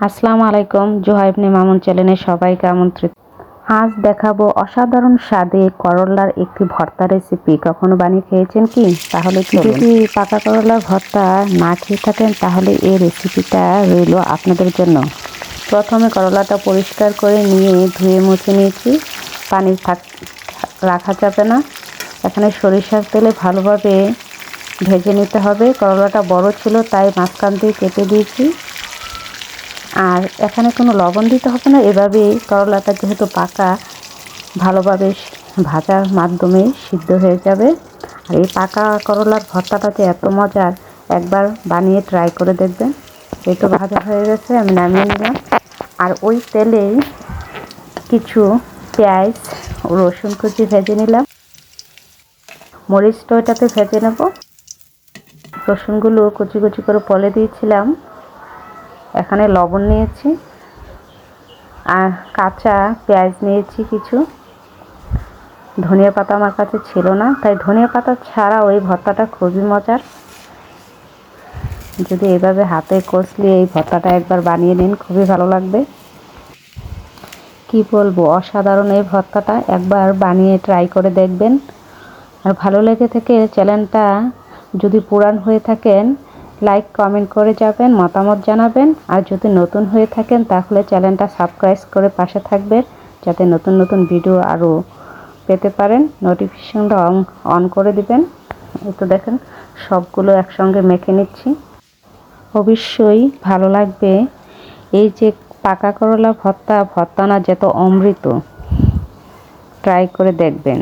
আসসালামু আলাইকুম। জোহাইব মামুন চ্যানেলে সবাইকে আমন্ত্রিত। আজ দেখাবো অসাধারণ স্বাদে করলার একটি ভর্তা রেসিপি। কখনো বানিয়ে খেয়েছেন কি? তাহলে যদি পাকা করলার ভর্তা না খেয়ে থাকেন তাহলে এই রেসিপিটা রইল আপনাদের জন্য। প্রথমে করলাটা পরিষ্কার করে নিয়ে ধুয়ে মুছে নিয়েছি। পানি রাখা যাবে না। এখানে সরিষার তেলে ভালোভাবে ভেজে নিতে হবে। করলাটা বড় ছিল তাই মাঝখান দিয়ে কেটে দিয়েছি। আর এখানে কোনো লবণ দিতে হবে না। এভাবে করলাটা যেহেতু পাকা, ভালোভাবে ভাজার মাধ্যমে সিদ্ধ হয়ে যাবে। আর এই পাকা করলার ভর্তাটা যে এত মজার, একবার বানিয়ে ট্রাই করে দেখবেন। এই তো ভাজা হয়ে গেছে, আমি নামিয়ে নিলাম। আর ওই তেলেই কিছু পেঁয়াজ ও রসুন কুচি ভেজে নিলাম। মরিচটা ওইটাতে ভেজে নেব। রসুনগুলো কুচি কুচি করে পলে দিয়েছিলাম। এখানে লবণ নিয়েছি আর কাঁচা পেঁয়াজ নিয়েছি কিছু। ধনিয়া পাতা আমার কাছে ছিল না, তাই ধনিয়া পাতা ছাড়া ওই ভর্তাটা খুবই মজার। যদি এভাবে হাতে কষলে এই ভর্তাটা একবার বানিয়ে নিন, খুবই ভালো লাগবে। কি বলবো, অসাধারণ এই ভর্তাটা, একবার বানিয়ে ট্রাই করে দেখবেন। আর ভালো লেগে থেকে চ্যানেলটা যদি পুরান হয়ে থাকেন লাইক কমেন্ট করে যাবেন, মতামত জানাবেন। আর যদি নতুন হয়ে থাকেন তাহলে চ্যানেলটা সাবস্ক্রাইব করে পাশে থাকবেন, যাতে নতুন নতুন ভিডিও আরও পেতে পারেন। নোটিফিকেশনটা অন করে দিবেন। এই তো দেখেন সবগুলো একসঙ্গে মেখে নিচ্ছি। অবশ্যই ভালো লাগবে। এই যে পাকা করলা ভর্তা না, যেত অমৃত। ট্রাই করে দেখবেন,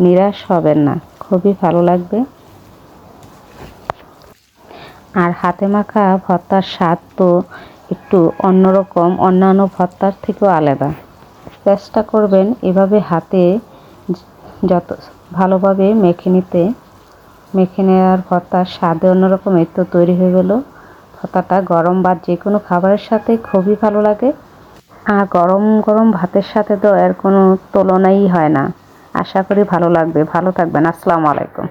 নিরাশ হবেন না, খুবই ভালো লাগবে। আর হাতে মাখা ভর্তার স্বাদ তো একটু অন্যরকম, অন্যান্য ভর্তার থেকেও আলাদা। চেষ্টা করবেন এভাবে হাতে যত ভালোভাবে মেখে নেওয়ার ভর্তার স্বাদে অন্যরকম। এই তো তৈরি হয়ে গেল ভর্তাটা। গরম ভাত যে কোনো খাবারের সাথে খুবই ভালো লাগে। আর গরম গরম ভাতের সাথে তো এর কোনো তুলনাই হয় না। আশা করি ভালো লাগবে। ভালো থাকবেন। আসসালামু আলাইকুম।